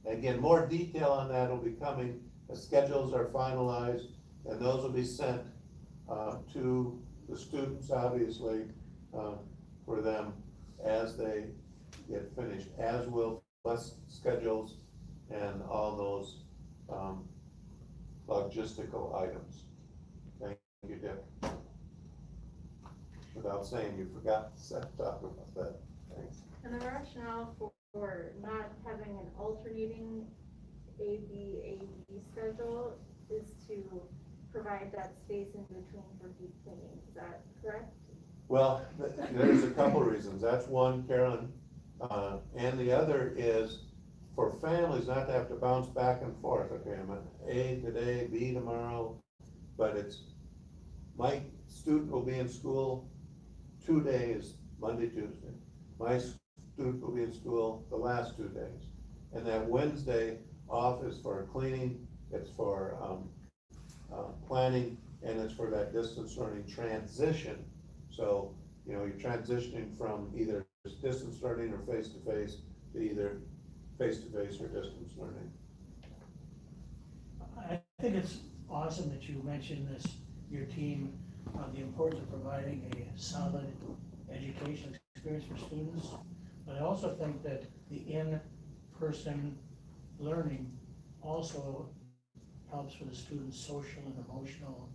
Again, more detail on that will be coming, the schedules are finalized, and those will be sent to the students, obviously, for them as they get finished, as will bus schedules and all those logistical items. Thank you, Dick. Without saying you forgot to talk about that. Thanks. And the rationale for not having an alternating A-B schedule is to provide that space in between for deep cleaning, is that correct? Well, there's a couple reasons. That's one, Carolyn. And the other is for families not to have to bounce back and forth. Okay, I'm at A today, B tomorrow, but it's, my student will be in school 2 days, Monday, Tuesday. My student will be in school the last 2 days. And that Wednesday off is for cleaning, it's for planning, and it's for that distance learning transition. So, you're transitioning from either distance learning or face-to-face to either face-to-face or distance learning. I think it's awesome that you mentioned this, your team, the importance of providing a solid education experience for students. But I also think that the in-person learning also helps with the students' social and emotional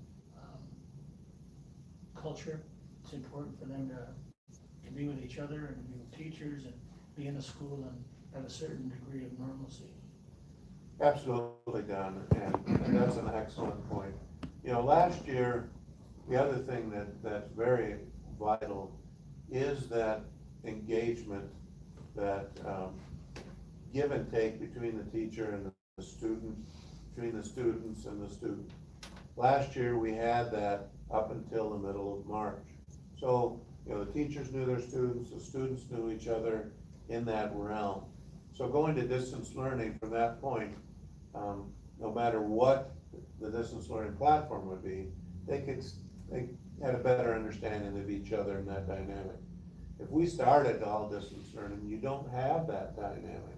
culture. It's important for them to be with each other and be with teachers and be in a school and have a certain degree of normalcy. Absolutely, Don, and that's an excellent point. Last year, the other thing that's very vital is that engagement, that give and take between the teacher and the student, between the students and the student. Last year, we had that up until the middle of March. So, the teachers knew their students, the students knew each other in that realm. So going to distance learning from that point, no matter what the distance learning platform would be, they had a better understanding of each other in that dynamic. If we started all distance learning, you don't have that dynamic.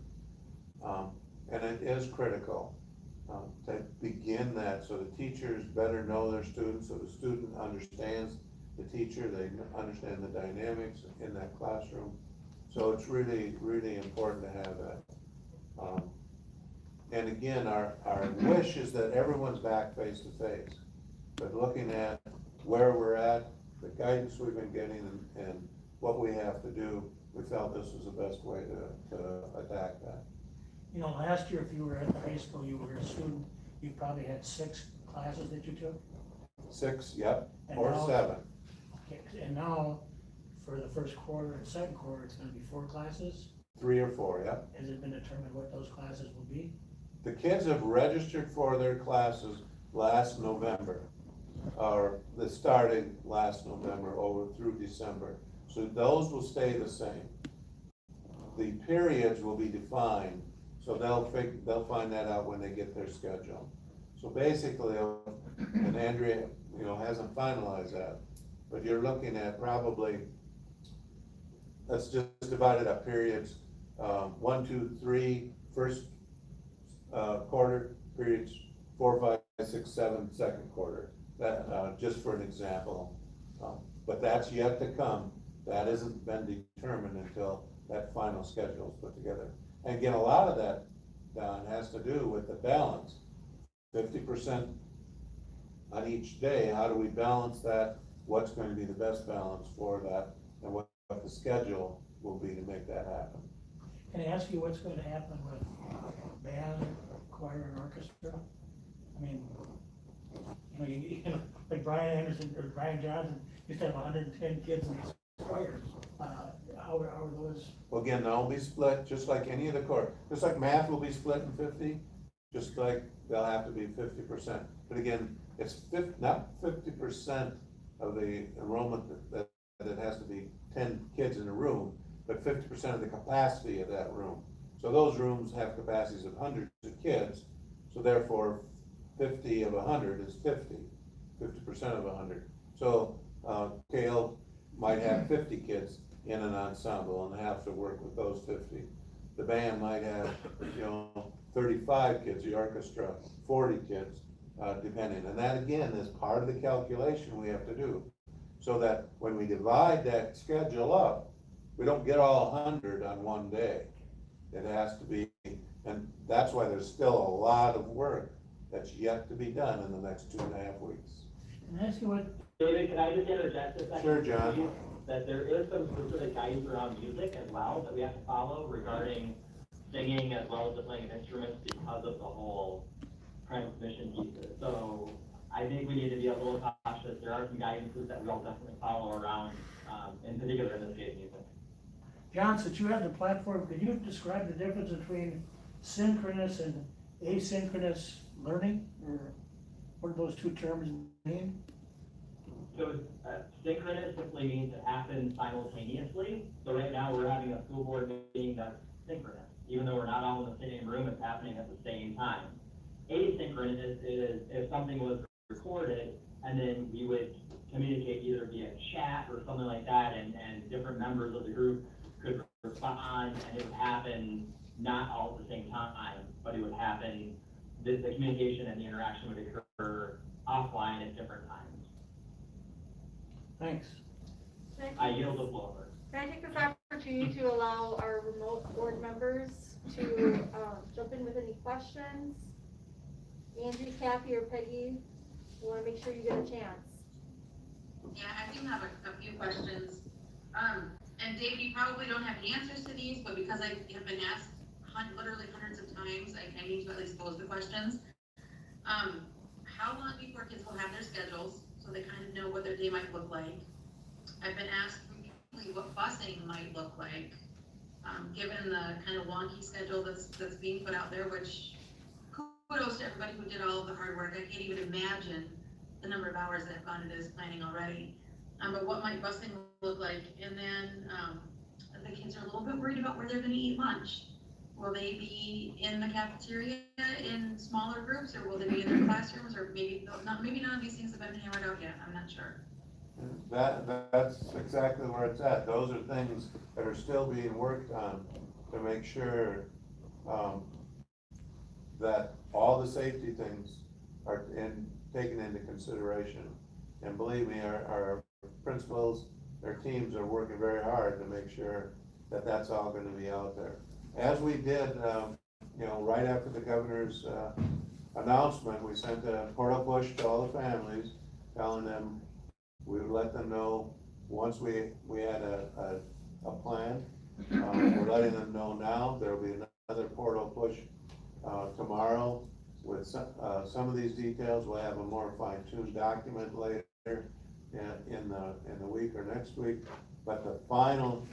And it is critical to begin that so the teachers better know their students, so the student understands the teacher, they understand the dynamics in that classroom. So it's really, really important to have that. And again, our wish is that everyone's back face to face. But looking at where we're at, the guidance we've been getting and what we have to do, we felt this was the best way to attack that. Last year, if you were at the high school, you were a student, you probably had 6 classes that you took? 6, yep, And or now, 7. Okay, and now, for the first quarter and second quarter, it's gonna be 4 classes? 3 or 4, yep. Has it been determined what those classes will be? The kids have registered for their classes last November, or the starting last November over through December. So those will stay the same. The periods will be defined, so they'll find that out when they get their schedule. So basically, and Andrea, hasn't finalized that, but you're looking at probably, let's just divide it up, periods, 1, 2, 3, first quarter, periods 4, 5, 6, 7, second quarter. That just for an example, but that's yet to come. That hasn't been determined until that final schedule is put together. And again, a lot of that, Don, has to do with the balance. 50% on each day. How do we balance that? What's going to be the best balance for that, and what the schedule will be to make that happen? Can I ask you what's going to happen with band, choir, and orchestra? I mean, like Brian Anderson or Brian Johnson used to have 110 kids in his choir. How are those? Well, again, they'll be split just like any of the core. Just like math will be split in 50, just like they'll have to be 50%. But again, it's not 50% of the enrollment that it has to be 10 kids in a room, but 50% of the capacity of that room. So those rooms have capacities of hundreds of kids, so therefore 50 of 100 is 50, 50% of 100. So KL might have 50 kids in an ensemble and have to work with those 50. The band might have, 35 kids, the orchestra, 40 kids, depending. And that again is part of the calculation we have to do. So that when we divide that schedule up, we don't get all 100 on one day. It has to be, and that's why there's still a lot of work that's yet to be done in the next 2.5 weeks. Can I ask you what, David, can I just interject a second? Sure, John. please? That there is some specific guidance around music as well that we have to follow regarding singing as well as the playing of instruments because of the whole transmission pieces. So I think we need to be a little cautious. There are some guidances that we'll definitely follow around, in particular in this case, music. John, since you have the platform, could you describe the difference between synchronous and asynchronous learning? Or what do those two terms mean? So synchronous simply means it happens simultaneously. So right now, we're having a school board meeting that's synchronous. Even though we're not all in the same room, it's happening at the same time. Asynchronous is if something was recorded, and then we would communicate either via chat or something like that, and different members of the group could respond, and it would happen not all at the same time, but it would happen, the communication and the interaction would occur offline at different times. Thanks. I yield the floor. Can I take this opportunity to allow our remote board members to jump in with any questions? Angie, Kathy, or Peggy, we want to make sure you get a chance. Yeah, I do have a few questions. And Dave, you probably don't have the answers to these, but because I have been asked literally hundreds of times, I need to at least pose the questions. How long before kids will have their schedules, so they kind of know what their day might look like? I've been asked repeatedly what busing might look like, given the kind of wonky schedule that's being put out there, which kudos to everybody who did all of the hard work. I can't even imagine the number of hours that have gone into this planning already. But what might busing look like? And then the kids are a little bit worried about where they're gonna eat lunch. Will they be in the cafeteria in smaller groups, or will they be in their classrooms, or maybe none of these things have been hammered out yet? I'm not sure. That's exactly where it's at. Those are things that are still being worked on to make sure that all the safety things are taken into consideration. And believe me, our principals, their teams are working very hard to make sure that that's all gonna be out there. As we did, right after the governor's announcement, we sent a portal push to all the families, telling them we would let them know once we had a plan. We're letting them know now. There'll be another portal push tomorrow with some of these details. We'll have a more fine-tuned document later in the week or next week. But the final,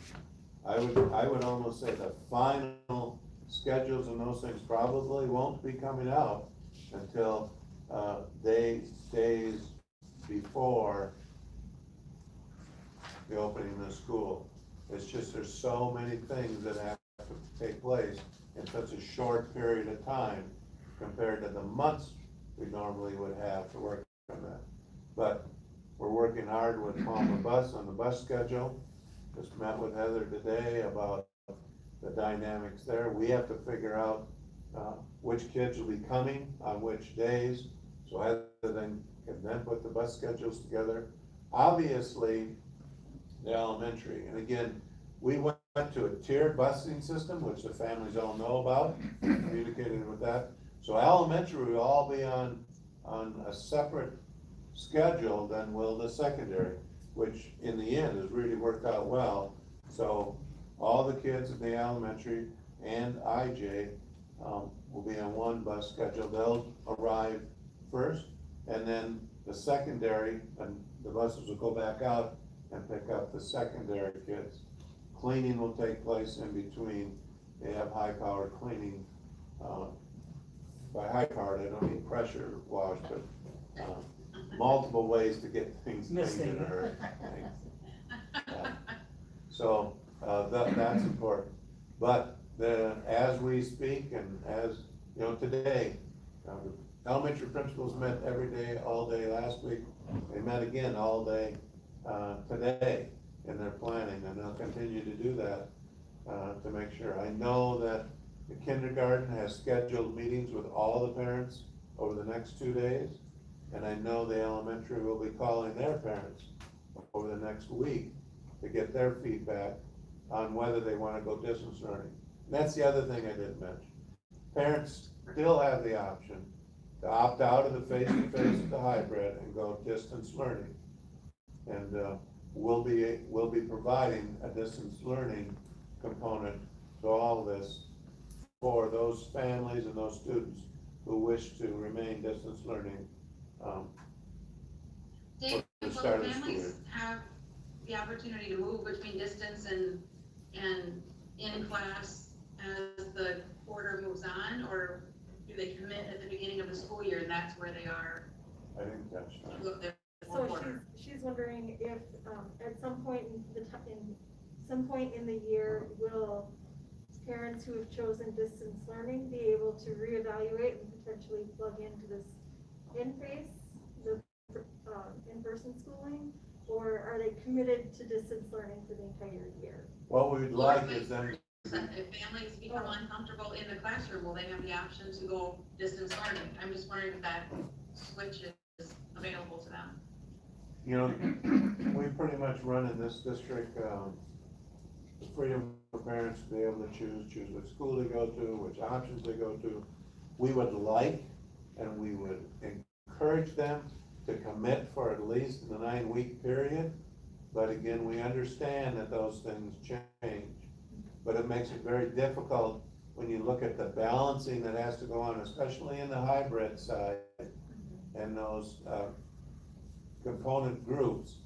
I would almost say the final schedules and those things probably won't be coming out until days before the opening of the school. It's just there's so many things that have to take place in such a short period of time compared to the months we normally would have to work on that. But we're working hard with Palmer Bus on the bus schedule. Just met with Heather today about the dynamics there. We have to figure out which kids will be coming on which days, so Heather can then put the bus schedules together. Obviously, the elementary, and again, we went to a tiered busing system, which the families all know about, communicated with that. So elementary will all be on a separate schedule than will the secondary, which in the end has really worked out well. So all the kids in the elementary and IJ will be on one bus schedule. They'll arrive first, and then the secondary, and the buses will go back out and pick up the secondary kids. Cleaning will take place in between. They have high-powered cleaning. By high-powered, I don't mean pressure wash, but multiple ways to get things cleaned in a hurry. So that's important. But as we speak, and as you know, today, elementary principals met every day, all day last week. They met again all day today in their planning, and they'll continue to do that to make sure. I know that The kindergarten has scheduled meetings with all the parents over the next 2 days. And I know the elementary will be calling their parents over the next week to get their feedback on whether they want to go distance learning. And that's the other thing I didn't mention. Parents still have the option to opt out of the face-to-face of the hybrid and go distance learning. And we'll be providing a distance learning component to all of this for those families and those students who wish to remain distance learning. Dave, the will start of the school families year. have the opportunity to move between distance and in class as the quarter moves on, or do they commit at the beginning of the school year and that's where they are? I didn't catch that. Look, they're So quarter. she's wondering if, at some point some point in the year, will parents who have chosen distance learning be able to reevaluate and potentially plug into this in-person schooling? Or are they committed to distance learning for the entire year? What we'd like is then, If families become uncomfortable in the classroom, will they have the option to go distance learning? I'm just wondering if that switch is available to them. you know, we pretty much run in this district, the freedom for parents to be able to choose which school they go to, which options they go to. We would like, and we would encourage them to commit for at least the 9-week period. But again, we understand that those things change. But it makes it very difficult when you look at the balancing that has to go on, especially in the hybrid side, and those component groups,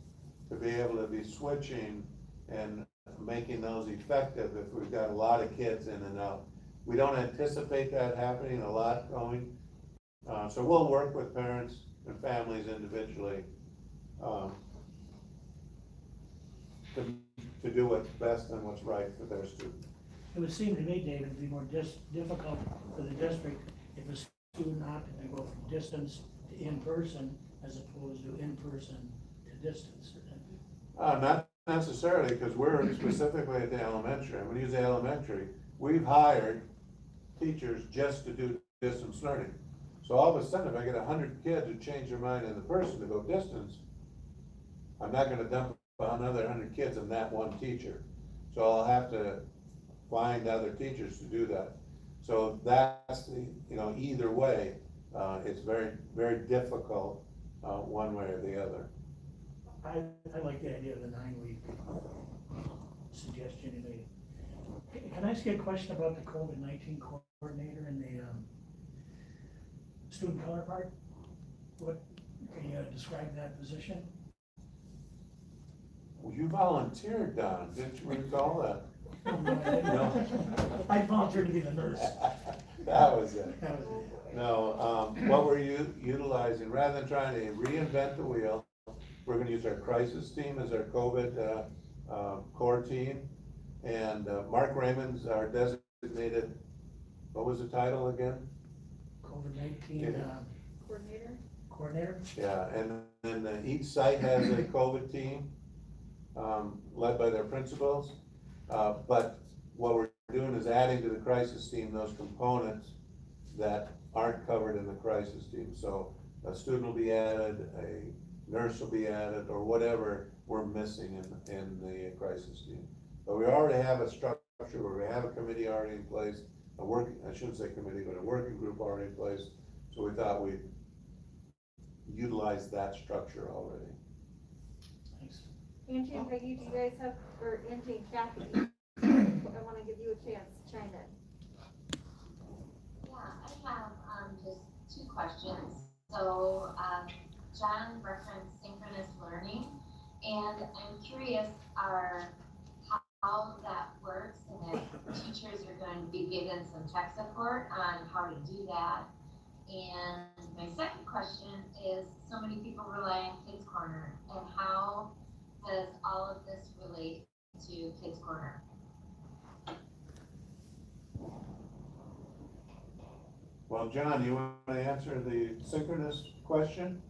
to be able to be switching and making those effective if we've got a lot of kids in and out. We don't anticipate that happening a lot going. So we'll work with parents and families individually to do what's best and what's right for their students. It would seem to me, David, it'd be more difficult for the district if a student opted to go from distance to in-person as opposed to in-person to distance. Not necessarily, because we're specifically at the elementary. I'm gonna use the elementary. We've hired teachers just to do distance learning. So all of a sudden, if I get 100 kids who change their mind in the person to go distance, I'm not gonna dump another 100 kids on that one teacher. So I'll have to find other teachers to do that. So that's the, either way, it's very, very difficult, one way or the other. I like the idea of the 9-week suggestion you made. Can I ask you a question about the COVID-19 coordinator and the student counterpart? Can you describe that position? Well, you volunteered, Don, didn't you recall that? No. I volunteered to be the nurse. That was it. That was it. No, what we're utilizing, rather than trying to reinvent the wheel, we're gonna use our crisis team as our COVID core team. And Mark Raymond's our designated, what was the title again? COVID-19 coordinator? Yeah, and then each site has a COVID team, led by their principals. But what we're doing is adding to the crisis team those components that aren't covered in the crisis team. So a student will be added, a nurse will be added, or whatever we're missing in the crisis team. But we already have a structure where we have a committee already in place, I shouldn't say committee, but a working group already in place. So we thought we'd utilize that structure already. Thanks. Angie and Peggy, do you guys have, or Angie and Kathy, I wanna give you a chance to chime in. Yeah, I have just 2 questions. So John referenced synchronous learning, and I'm curious how that works and if teachers are going to be given some tech support on how to do that. And my second question is, so many people rely on Kids Corner, and how does all of this relate to Kids Corner? Well, John, you want to answer the synchronous question?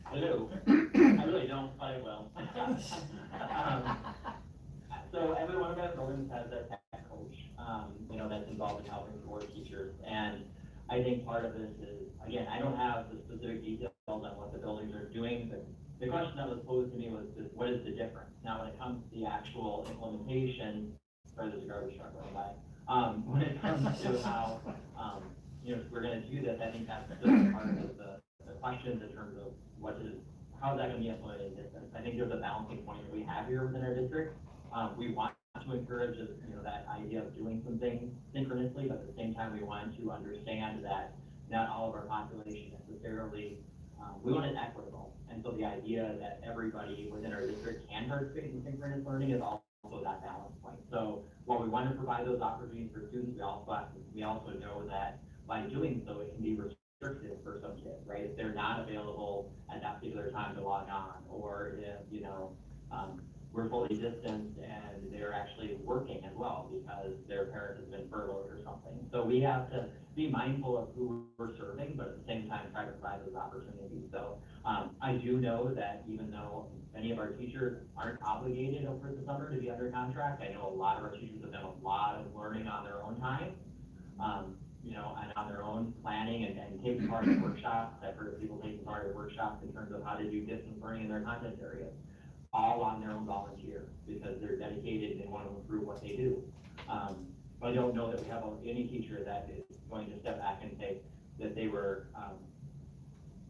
Hello. I really don't play well. so every one of our buildings has a tech coach, that's involved in helping support teachers. And I think part of this is, again, I don't have the specific details on what the buildings are doing, but the question that was posed to me was, what is the difference? Now, when it comes to the actual implementation, sorry, there's a garbage truck running by. When it comes to how, we're gonna do this, I think that's just part of the questions in terms of how is that gonna be implemented in distance? I think there's a balancing point that we have here within our district. We want to encourage, that idea of doing some things synchronously, but at the same time, we want to understand that not all of our population necessarily, we want it equitable. And so the idea that everybody within our district can participate in synchronous learning is also that balance point. So while we want to provide those opportunities for students, we also know that by doing so, it can be restrictive for some kids, right? If they're not available at that particular time to log on, or if, we're fully distanced and they're actually working as well because their parent has been furloughed or something. So we have to be mindful of who we're serving, but at the same time, try to provide those opportunities. So I do know that even though many of our teachers aren't obligated over the summer to be under contract, I know a lot of our teachers have done a lot of learning on their own time, and on their own planning and taking part in workshops. I've heard people taking part in workshops in terms of how to do distance learning in their content areas, all on their own volunteer, because they're dedicated and they want to improve what they do. But I don't know that we have any teacher that is going to step back and say that they were,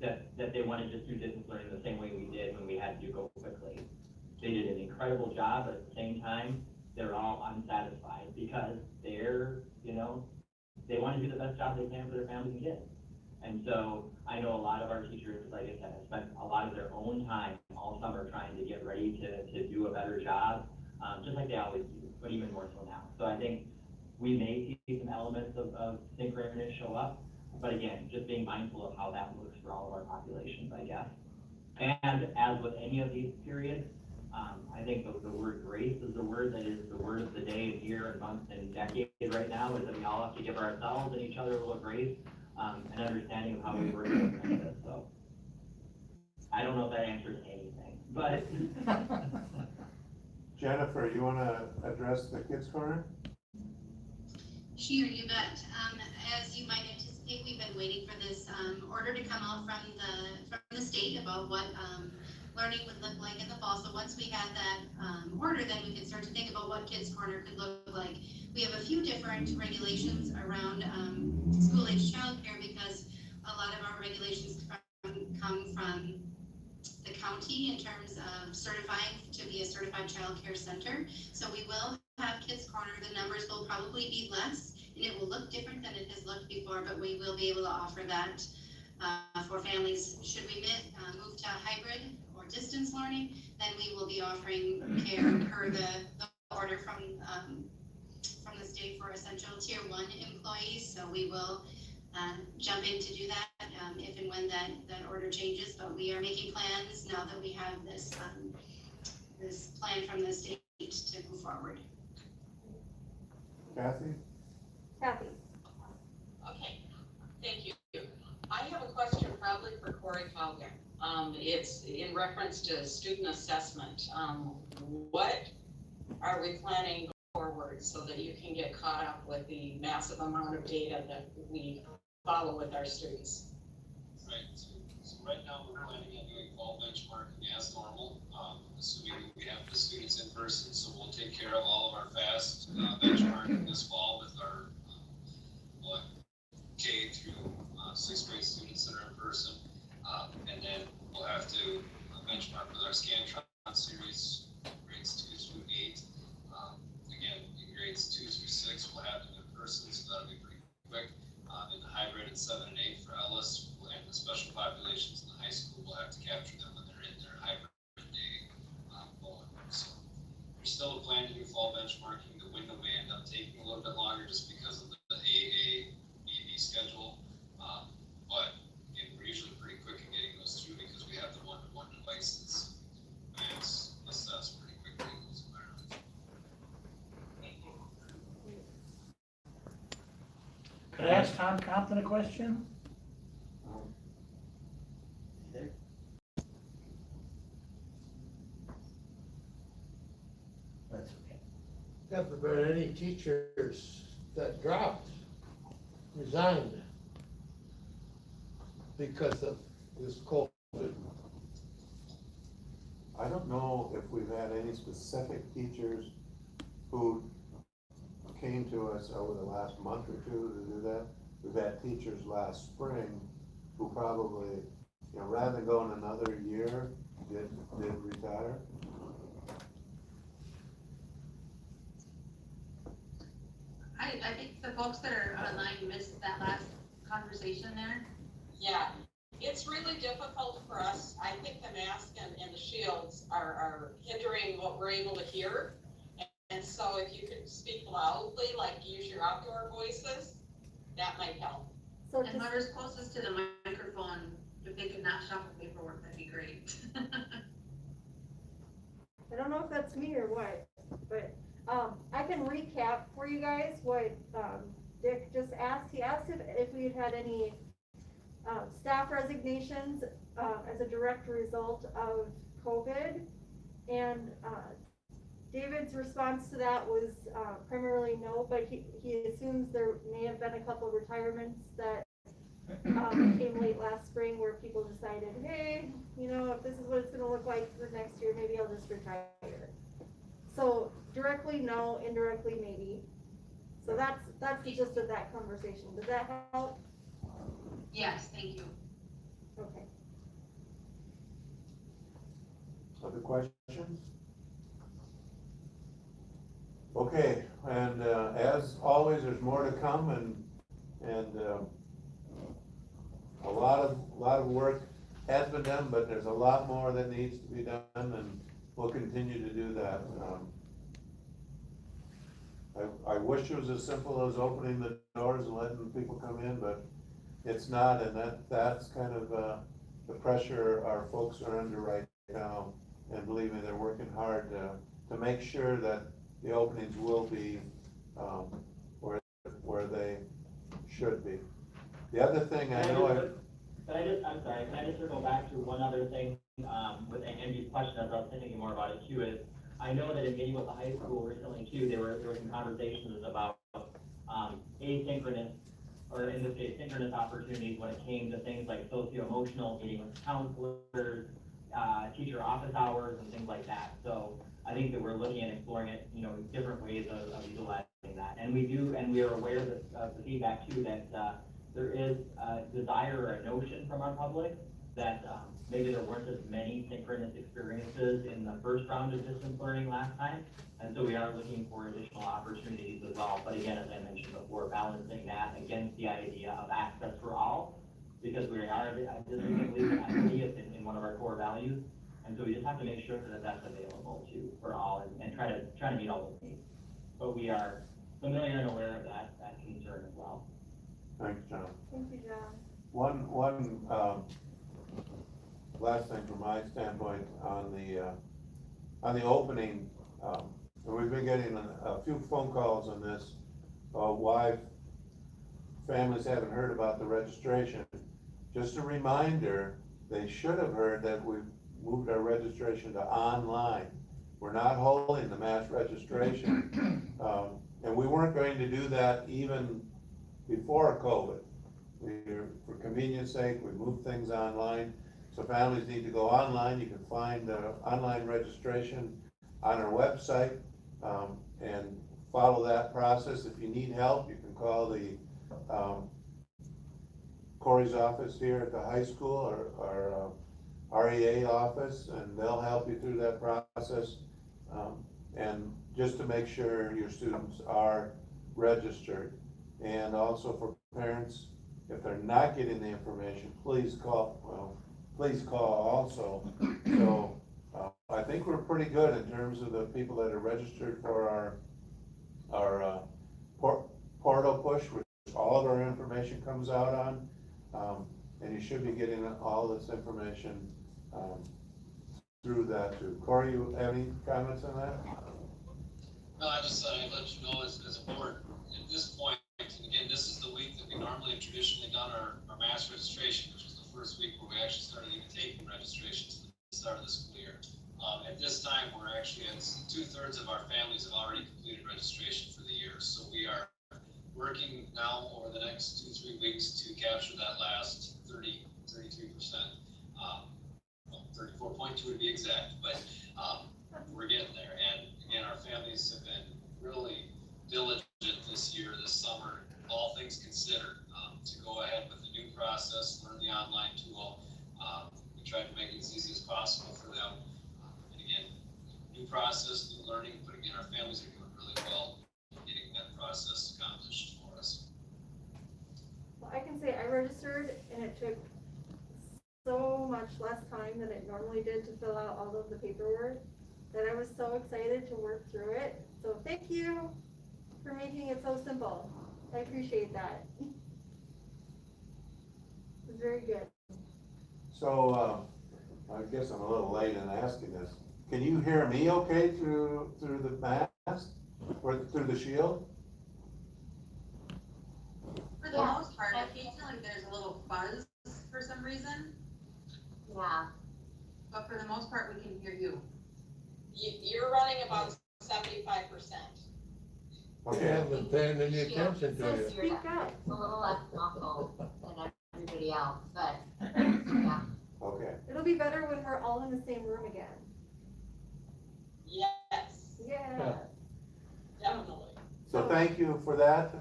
that they want to just do distance learning the same way we did when we had to go quickly. They did an incredible job, but at the same time, they're all unsatisfied because they're, they want to do the best job they can for their families and kids. And so I know a lot of our teachers, like I said, have spent a lot of their own time all summer trying to get ready to do a better job, just like they always do, but even more so now. So I think we may see some elements of synchronous show up, but again, just being mindful of how that looks for all of our populations, I guess. And as with any of these periods, I think the word grace is the word that is the word of the day, year, and month, and decade right now, is that we all have to give ourselves and each other a little grace. And understanding of how we work with this. So I don't know if that answers anything, but Jennifer, you wanna address the Kids Corner? Sure, you bet. As you might anticipate, we've been waiting for this order to come out from the state about what learning would look like in the fall. So once we had that order, then we could start to think about what Kids Corner could look like. We have a few different regulations around school-age childcare, because a lot of our regulations come from the county in terms of certifying to be a certified childcare center. So we will have Kids Corner. The numbers will probably be less, and it will look different than it has looked before, but we will be able to offer that for families. Should we move to hybrid or distance learning, then we will be offering care per the order from the state for essential tier 1 employees. So we will jump in to do that if and when that order changes, but we are making plans now that we have this this plan from the state to move forward. Kathy? Kathy? Okay, thank you. I have a question probably for Corey Cowger. It's in reference to student assessment. What are we planning forward so that you can get caught up with the massive amount of data that we follow with our students? Right, so right now we're planning on doing fall benchmarking as normal, assuming we have the students in person, so we'll take care of all of our fast benchmarking this fall with our K through 6th grade students that are in person, and then we'll have to benchmark with our Scantron series, grades 2 through 8. Again, in grades 2 through 6, we'll have them in person, so that'll be pretty quick. In the hybrid and 7 and 8 for Ellis, and the special populations in the high school, we'll have to capture them when they're in their hybrid day going. So there's still a plan to do fall benchmarking. The window may end up taking a little bit longer just because of the AA-BB schedule. But again, we're usually pretty quick in getting those through because we have the one-to-one devices and assess pretty quickly in those environments. Could I ask Tom Compton a question? That's okay. Have there been any teachers that dropped, resigned because of this COVID? I don't know if we've had any specific teachers who came to us over the last month or two to do that. We've had teachers last spring who probably, you know, rather than going another year, did retire. I think the folks that are online missed that last conversation there. Yeah, it's really difficult for us. I think the mask and the shields are hindering what we're able to hear. And so if you could speak loudly, like use your outdoor voices, that might help. So And whoever's closest to the microphone, if they could not shuffle paperwork, that'd be great. I don't know if that's me or what, but, I can recap for you guys what, Dick just asked. He asked if we had any, staff resignations, as a direct result of COVID. And, David's response to that was, primarily no, but he assumes there may have been a couple of retirements that, came late last spring where people decided, hey, you know, if this is what it's gonna look like for next year, maybe I'll just retire. So directly no, indirectly maybe. So that's the gist of that conversation. Does that help? Yes, thank you. Okay. Other questions? Okay, and as always, there's more to come, and a lot of work has been done, but there's a lot more that needs to be done, and we'll continue to do that. I wish it was as simple as opening the doors and letting people come in, but it's not, and that's kind of the pressure our folks are under right now. And believe me, they're working hard to make sure that the openings will be where they should be. The other thing I know I'm sorry, can I just circle back to one other thing, with Angie's question, as I was thinking more about it too, is, I know that in meeting with the high school recently too, there were some conversations about, asynchronous, or in this case, synchronous opportunities when it came to things like socio-emotional, meeting with counselors, teacher office hours and things like that. So I think that we're looking at exploring it, you know, different ways of utilizing that. And we are aware of the feedback too, that, there is a desire or a notion from our public that, maybe there weren't as many synchronous experiences in the first round of distance learning last time. And so we are looking for additional opportunities as well. But again, as I mentioned before, balancing that against the idea of access for all, because we are, I just believe in equity in one of our core values. And so we just have to make sure that that's available for all and try to meet all those needs. But we are familiar and aware of that concern as well. Thanks, John. Thank you, John. One last thing from my standpoint on the opening, and we've been getting a few phone calls on this, why families haven't heard about the registration. Just a reminder, they should have heard that we've moved our registration to online. We're not holding the mass registration, and we weren't going to do that even before COVID. For convenience sake, we moved things online. So families need to go online. You can find the online registration on our website, and follow that process. If you need help, you can call the Corey's office here at the high school, or REA office, and they'll help you through that process. And just to make sure your students are registered. And also for parents, if they're not getting the information, please call also. So I think we're pretty good in terms of the people that are registered for our portal push, which all of our information comes out on. And you should be getting all this information through that too. Corey, you have any comments on that? No, I just thought I'd let you know as a board, at this point, again, this is the week that we normally have traditionally done our mass registration, which was the first week where we actually started even taking registrations at the start of the school year. At this time, we're actually at 2/3 of our families have already completed registration. well getting that process accomplished for us. Well, I can say I registered and it took so much less time than it normally did to fill out all of the paperwork that I was so excited to work through it. So thank you for making it so simple. I appreciate that. It was very good. So, I guess I'm a little late in asking this. Can you hear me okay through the mask or through the shield? For the Yeah. most part, occasionally there's a little buzz for some reason, Yeah, but for the most part, we can hear you. You're running about 75%. I Okay, haven't been paying any attention So to you. speak up. it's a little less muffled than everybody else, but, yeah. okay. It'll be better when we're all in the same room again. Yes, Yeah. definitely. So thank you for that.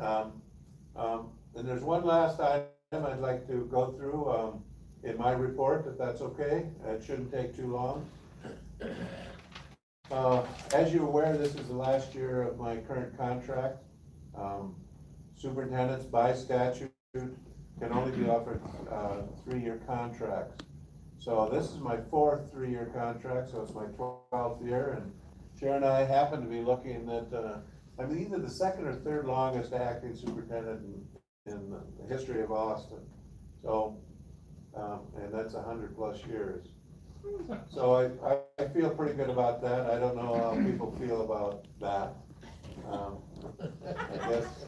And there's one last item I'd like to go through, in my report, if that's okay. It shouldn't take too long. As you're aware, this is the last year of my current contract. Superintendents by statute can only be offered, 3-year contracts. So this is my 4th 3-year contract, so it's my 12th year, and Sharon and I happen to be looking at, I'm either the 2nd or 3rd longest acting superintendent in the history of Austin. So, and that's 100+ years. So I feel pretty good about that. I don't know how people feel about that. I guess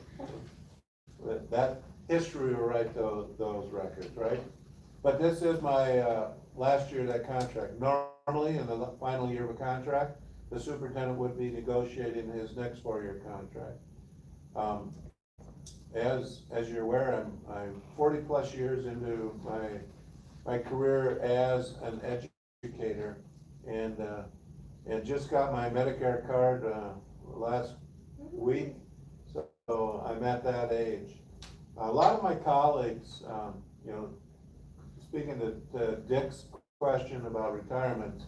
that history will write those records, right? But this is my last year of that contract. Normally, in the final year of a contract, the superintendent would be negotiating his next 4-year contract. As you're aware, I'm 40+ years into my career as an educator, and just got my Medicare card last week, so I'm at that age. A lot of my colleagues, you know, speaking to Dick's question about retirement,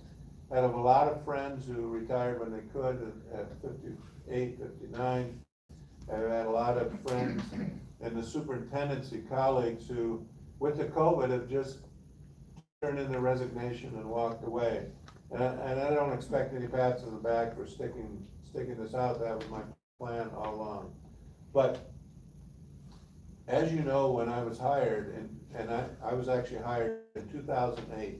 I have a lot of friends who retired when they could at 58, 59. I've had a lot of friends in the superintendency colleagues who, with the COVID, have just turned in their resignation and walked away. And I don't expect any pats on the back for sticking this out. That was my plan all along. But as you know, when I was hired, and I was actually hired in 2008,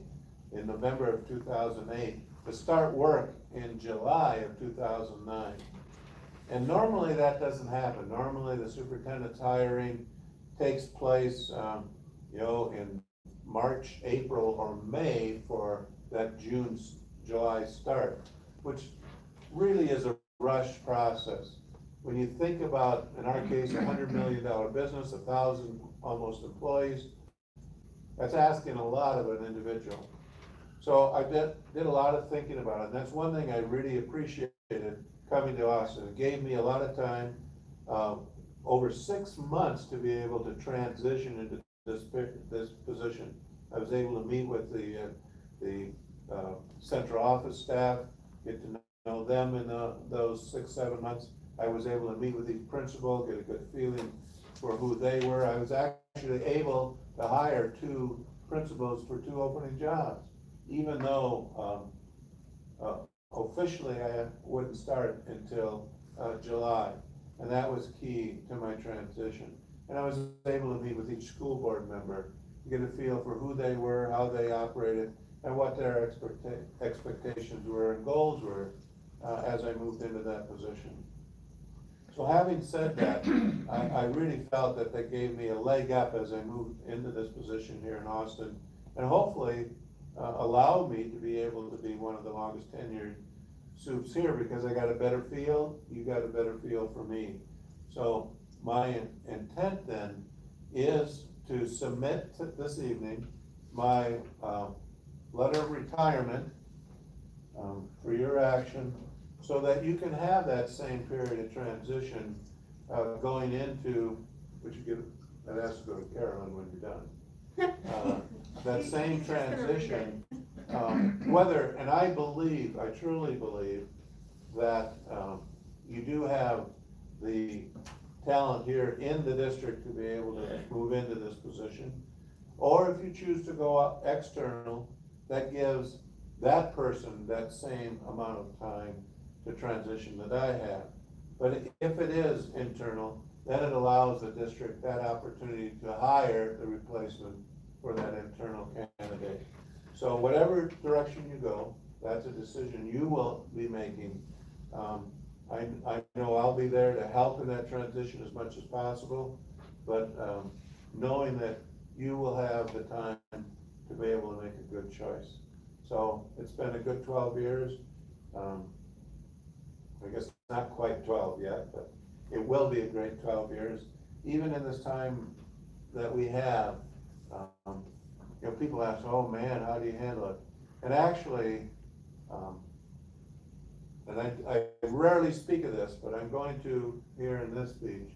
in November of 2008, to start work in July of 2009. And normally that doesn't happen. Normally the superintendent's hiring takes place, you know, in March, April, or May for that June, July start, which really is a rush process. When you think about, in our case, $100 million business, 1,000 almost employees, that's asking a lot of an individual. So I did a lot of thinking about it, and that's one thing I really appreciated coming to Austin. It gave me a lot of time, over 6 months, to be able to transition into this position. I was able to meet with the central office staff, get to know them in those 6-7 months. I was able to meet with each principal, get a good feeling for who they were. I was actually able to hire 2 principals for 2 opening jobs, even though officially I wouldn't start until July, and that was key to my transition. And I was able to meet with each school board member to get a feel for who they were, how they operated, and what their expectations were and goals were as I moved into that position. So having said that, I really felt that they gave me a leg up as I moved into this position here in Austin, and hopefully allowed me to be able to be one of the longest tenured soups here, because I got a better feel, you got a better feel for me. So my intent then is to submit this evening my letter of retirement for your action, so that you can have that same period of transition going into, which you give, that has to go to Carolyn when you're done. That same transition, whether, and I truly believe that you do have the talent here in the district to be able to move into this position. Or if you choose to go out external, that gives that person that same amount of time to transition that I have. But if it is internal, then it allows the district that opportunity to hire the replacement for that internal candidate. So whatever direction you go, that's a decision you will be making. I know I'll be there to help in that transition as much as possible, but knowing that you will have the time to be able to make a good choice. So it's been a good 12 years. I guess not quite 12 yet, but it will be a great 12 years. Even in this time that we have, you know, people ask, oh man, how do you handle it? And actually, and I rarely speak of this, but I'm going to here in this speech.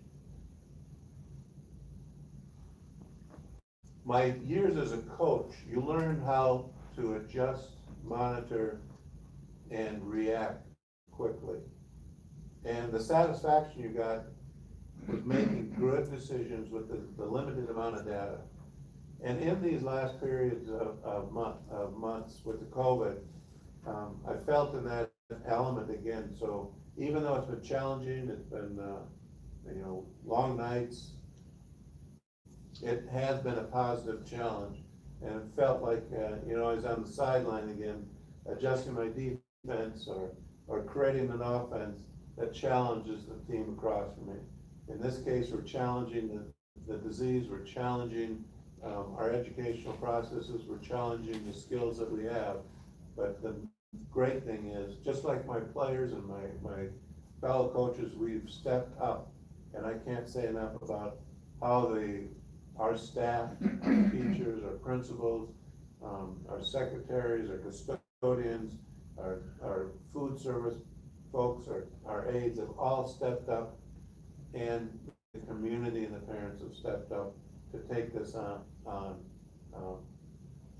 My years as a coach, you learn how to adjust, monitor, and react quickly. And the satisfaction you got was making good decisions with the limited amount of data. And in these last periods of months with the COVID, I felt in that element again. So even though it's been challenging, it's been you know, long nights, it has been a positive challenge. And it felt like you know, I was on the sideline again, adjusting my defense or creating an offense that challenges the team across from me. In this case, we're challenging the disease, we're challenging our educational processes, we're challenging the skills that we have. But the great thing is, just like my players and my fellow coaches, we've stepped up. And I can't say enough about how our staff, our teachers, our principals, our secretaries, our custodians, our food service folks, our aides have all stepped up, and the community and the parents have stepped up to take this on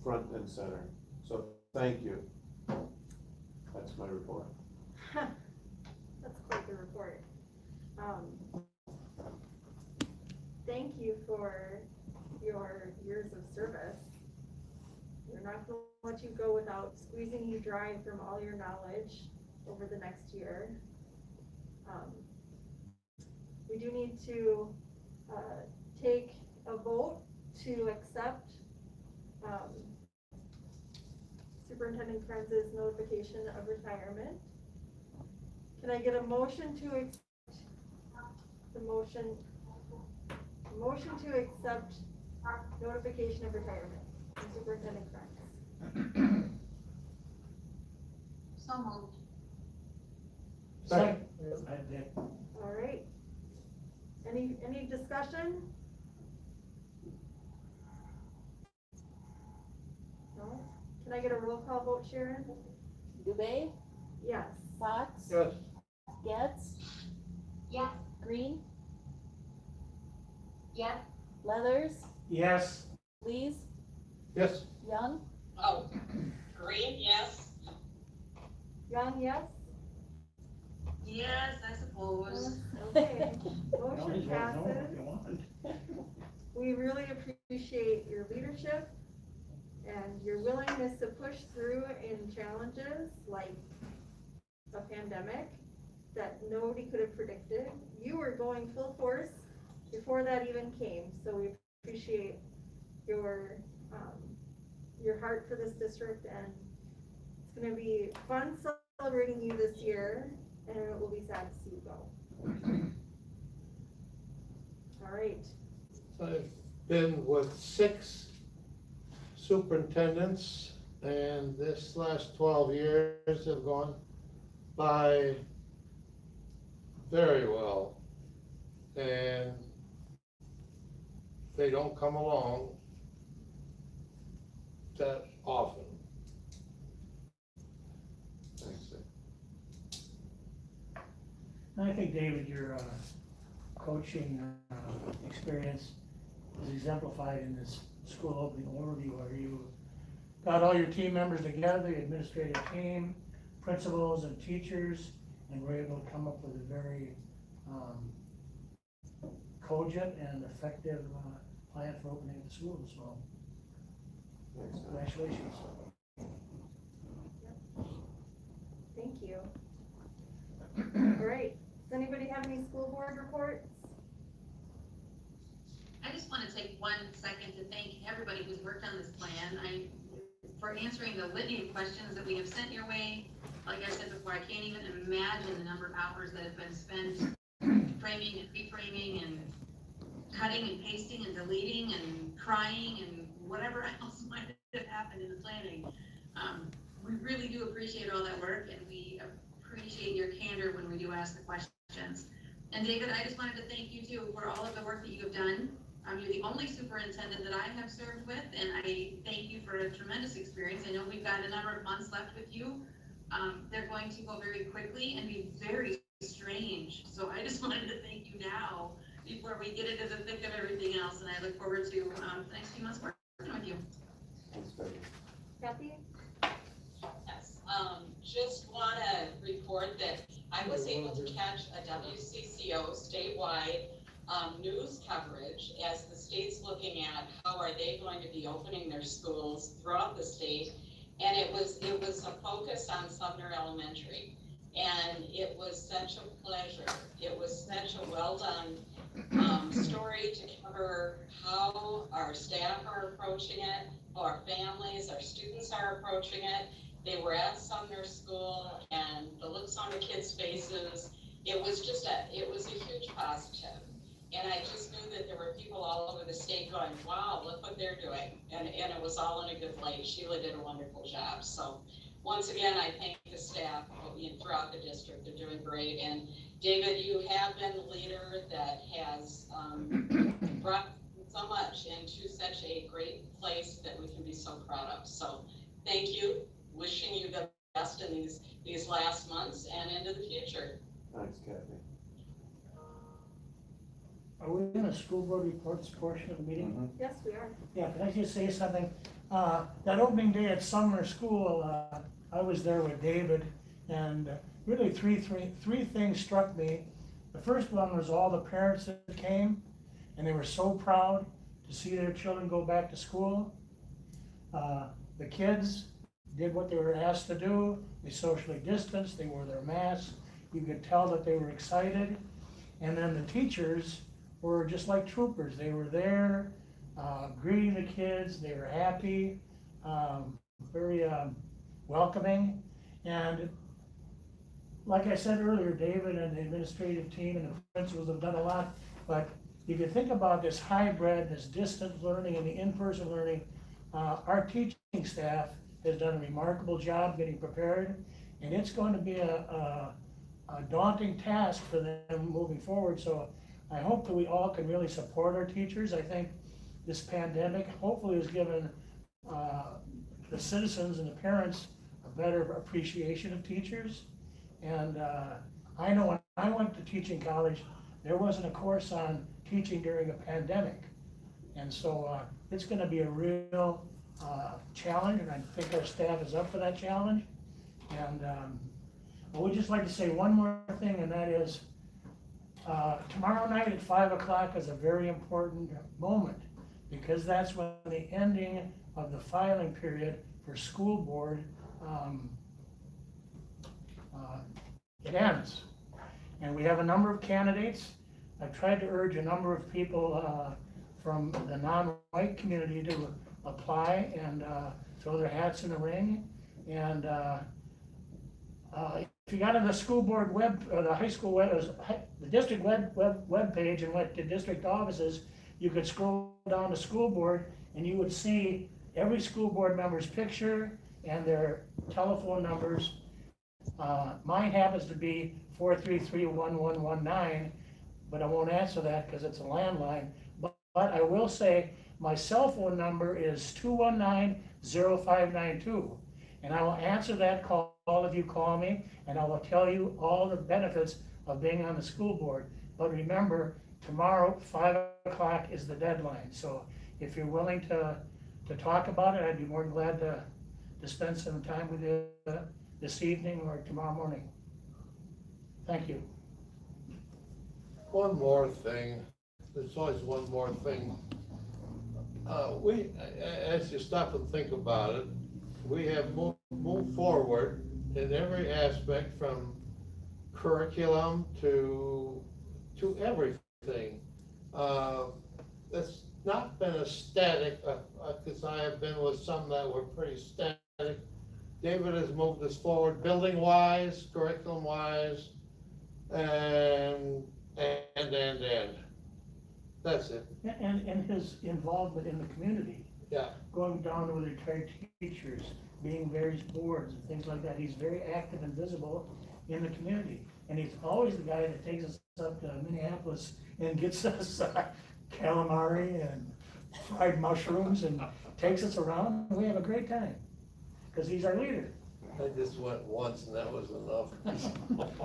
front and center. So thank you. That's my report. That's quite the report. Thank you for your years of service. We're not going to let you go without squeezing you dry from all your knowledge over the next year. We do need to take a vote to accept Superintendent Kranz's notification of retirement. Can I get a motion to accept the motion to accept notification of retirement from Superintendent Kranz? So moved. Second. All right. Any discussion? No? Can I get a roll call vote, Sharon? Dubé, Yes. Fox, Yes. Getz, Yes. Green, Yes. Leathers, Yes. Lees, Yes. Young, Oh, Green, yes. Young, yes? Yes, I suppose. Okay. You Motion always vote no if passes. you want. We really appreciate your leadership and your willingness to push through in challenges like a pandemic that nobody could have predicted. You were going full force before that even came, so we appreciate your heart for this district, and it's going to be fun celebrating you this year, and it will be sad to see you go. All right. I've been with 6 superintendents, and this last 12 years have gone by very well. And they don't come along that often. Thanks. I think, David, your coaching experience is exemplified in this school opening overview, where you got all your team members together, the administrative team, principals and teachers, and we're able to come up with a very cogent and effective plan for opening the schools, so Excellent. congratulations. Thank you. All right, does anybody have any school board reports? I just want to take 1 second to thank everybody who's worked on this plan. For answering the litany of questions that we have sent your way. Like I said before, I can't even imagine the number of hours that have been spent framing and reframing and cutting and pasting and deleting and crying and whatever else might have happened in the planning. We really do appreciate all that work, and we appreciate your candor when we do ask the questions. And David, I just wanted to thank you too for all of the work that you have done. You're the only superintendent that I have served with, and I thank you for a tremendous experience. I know we've got a number of months left with you. They're going to go very quickly and be very strange. So I just wanted to thank you now before we get into the thick of everything else, and I look forward to the next few months working with you. Thanks, Becky. Kathy? Yes, just want to report that I was able to catch a WCCO statewide news coverage as the state's looking at how are they going to be opening their schools throughout the state. And it was a focus on Sumner Elementary. And it was such a pleasure. It was such a well done story to cover how our staff are approaching it, how our families, our students are approaching it. They were at Sumner School, and the looks on the kids' faces, it was a huge positive. And I just knew that there were people all over the state going, wow, look what they're doing. And it was all in a good light. Sheila did a wonderful job. So once again, I thank the staff throughout the district. They're doing great. And David, you have been the leader that has brought so much into such a great place that we can be so proud of. So thank you. Wishing you the best in these last months and into the future. Thanks, Kathy. Are we in a school board reports portion of the meeting? Yes, we are. Yeah, can I just say something? That opening day at Sumner School, I was there with David, and really three things struck me. The first one was all the parents that came, and they were so proud to see their children go back to school. The kids did what they were asked to do. They socially distanced, they wore their masks. You could tell that they were excited. And then the teachers were just like troopers. They were there, greeting the kids. They were happy, very welcoming. And like I said earlier, David and the administrative team and the principals have done a lot. But if you think about this hybrid, this distance learning and the in-person learning, our teaching staff has done a remarkable job getting prepared. And it's going to be a daunting task for them moving forward. So I hope that we all can really support our teachers. I think this pandemic hopefully has given the citizens and the parents a better appreciation of teachers. And I know when I went to teaching college, there wasn't a course on teaching during a pandemic. And so it's going to be a real challenge, and I think our staff is up for that challenge. And I would just like to say one more thing, and that is tomorrow night at 5 o'clock is a very important moment, because that's when the ending of the filing period for school board it ends. And we have a number of candidates. I've tried to urge a number of people from the non-white community to apply and throw their hats in the ring. And if you got on the school board web, or the high school web, the district web page and went to district offices, you could scroll down to school board and you would see every school board member's picture and their telephone numbers. Mine happens to be 433-1119, but I won't answer that because it's a landline. But I will say my cell phone number is 219-0592, and I will answer that call if you call me, and I will tell you all the benefits of being on the school board. But remember, tomorrow 5 o'clock is the deadline. So if you're willing to talk about it, I'd be more than glad to spend some time with you this evening or tomorrow morning. Thank you. One more thing, there's always one more thing. As you stop and think about it, we have moved forward in every aspect from curriculum to everything. It's not been a static, because I have been with some that were pretty static. David has moved us forward building wise, curriculum wise, and. That's it, And his involvement in the community, yeah. going down to the retired teachers, being various boards and things like that. He's very active and visible in the community. And he's always the guy that takes us up to Minneapolis and gets us calamari and fried mushrooms and takes us around, and we have a great time, because he's our leader. I just went once and that was enough.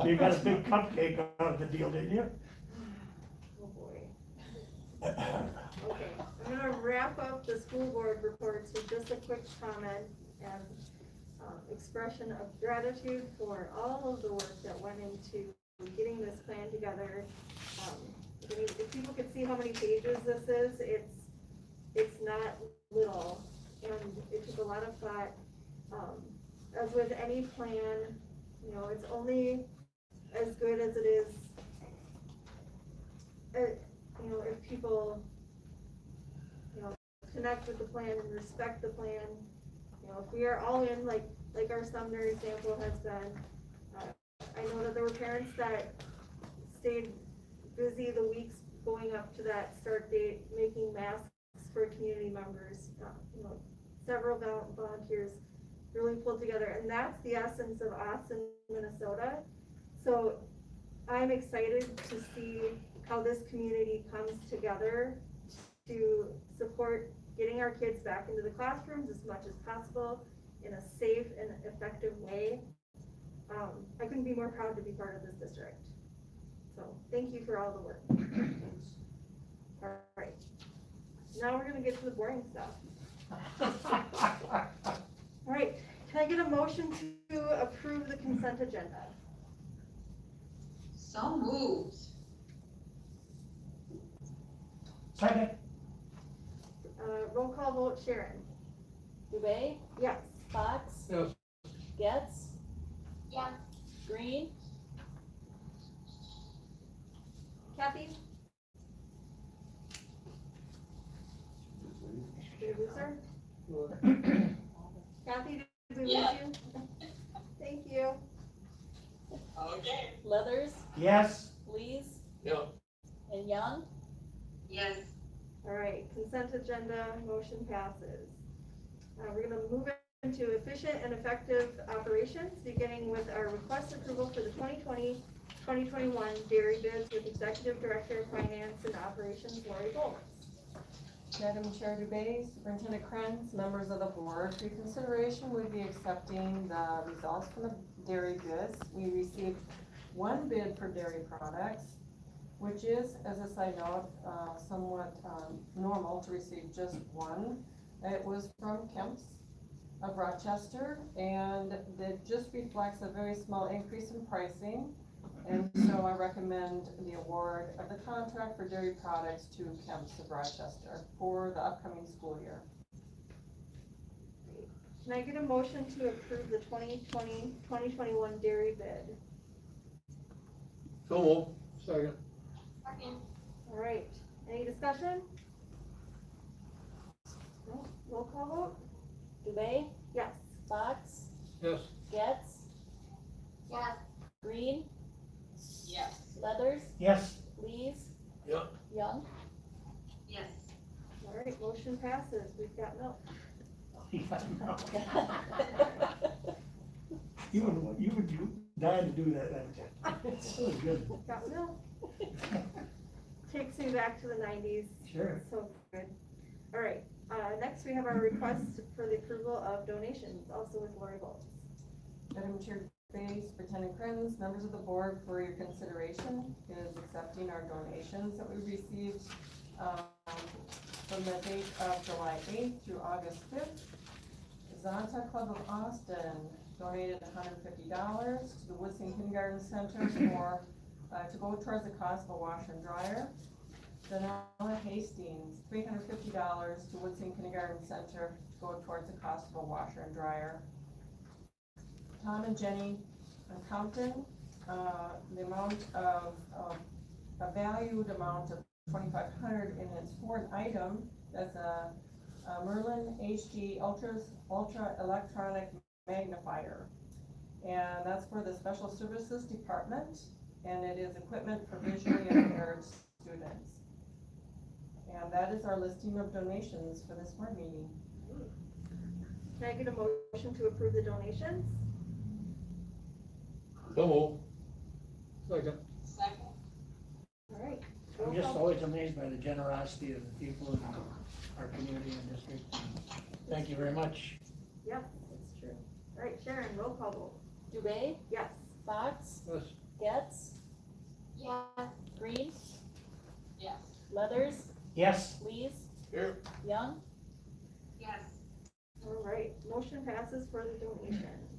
You got a big cupcake out of the deal, didn't you? Oh, boy. Okay, I'm gonna wrap up the school board reports with just a quick comment and expression of gratitude for all of the work that went into getting this plan together. If people could see how many pages this is, it's not little, and it took a lot of thought. As with any plan, you know, it's only as good as it is, you know, if people, you know, connect with the plan and respect the plan. You know, if we are all in, like our Sumner example has been, I know that there were parents that stayed busy the weeks going up to that start date, making masks for community members. You know, several volunteers really pulled together, and that's the essence of Austin, Minnesota. So I'm excited to see how this community comes together to support getting our kids back into the classrooms as much as possible in a safe and effective way. I couldn't be more proud to be part of this district. So thank you for all the work. All right, now we're gonna get to the boring stuff. All right, can I get a motion to approve the consent agenda? So moved. Second. Roll call vote, Sharon. Dubay, Yes. Fox, Yes. Getz, Yes. Green, Kathy? Did we lose her? Kathy, did we lose Yeah. you? Thank you. Okay. Leathers, Yes. Lees, Yeah. and Young. Yes. All right, consent agenda, motion passes. We're gonna move into efficient and effective operations, beginning with our request approval for the 2020-2021 dairy bids with Executive Director of Finance and Operations, Lori Bowles. Madam Chair Dubay, Superintendent Krenz, members of the board, for consideration would be accepting the results from the dairy bids. We received one bid for dairy products, which is, as a side note, somewhat normal to receive just one. It was from Kemp's of Rochester, and it just reflects a very small increase in pricing. And so I recommend the award of the contract for dairy products to Kemp's of Rochester for the upcoming school year. Can I get a motion to approve the 2020-2021 dairy bid? So moved. Second. Second. All right, any discussion? No, roll call vote? Dubay, Yes. Fox, Yes. Getz, Yes. Green, Yes. Leathers, Yes. Lees, Yeah. Young. Yes. All right, motion passes. We've got milk. You would die to do that, wouldn't you? It's so good. Got milk. Takes me back to the 90s. Sure. So good. All right, next we have our request for the approval of donations, also with Lori Bowles. Madam Chair Dubay, Superintendent Krenz, members of the board, for your consideration is accepting our donations that we received from the date of July 8th through August 5th. Zonta Club of Austin donated $150 to the Woodson Kindergarten Center for, to go towards the cost of a washer and dryer. Danella Hastings, $350 to Woodson Kindergarten Center to go towards the cost of a washer and dryer. Tom and Jenny Compton, the amount of, a valued amount of $2,500, and it's for an item that's a Merlin HD Ultra Electronic Magnifier. And that's for the Special Services Department, and it is equipment for visually impaired students. And that is our listing of donations for this board meeting. Can I get a motion to approve the donations? So Second. All right. I'm just always amazed by the generosity of the people in our community and district. Thank you very much. Yep, that's true. All right, Sharon, roll call vote. Dubay, Yes. Fox, Yes. Getz, Yeah. Green, Yes. Leathers, Yes, Lees, Here. Young, Yes. All right, motion passes for the donations.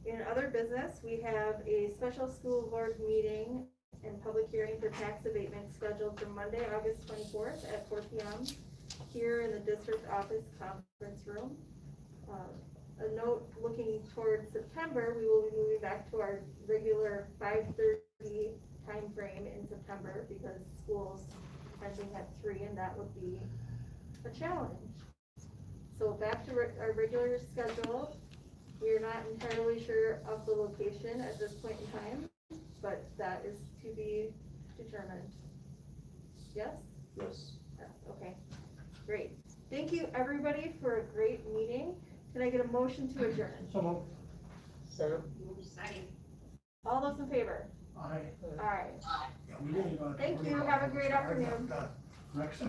In other business, we have a special school board meeting and public hearing for tax abatement scheduled for Monday, August 24th at 4 p.m. here in the district office conference room. A note looking towards September, we will be moving back to our regular 5:30 time frame in September because schools ending at 3, and that would be a challenge. So back to our regular schedule. We are not entirely sure of the location at this point in time, but that is to be determined. Yes? Yes. Yes, okay, great. Thank you, everybody, for a great meeting. Can I get a motion to adjourn? so moved. Second. All those in favor? Aye. All right. We didn't go- Thank you. Have a great afternoon. Next.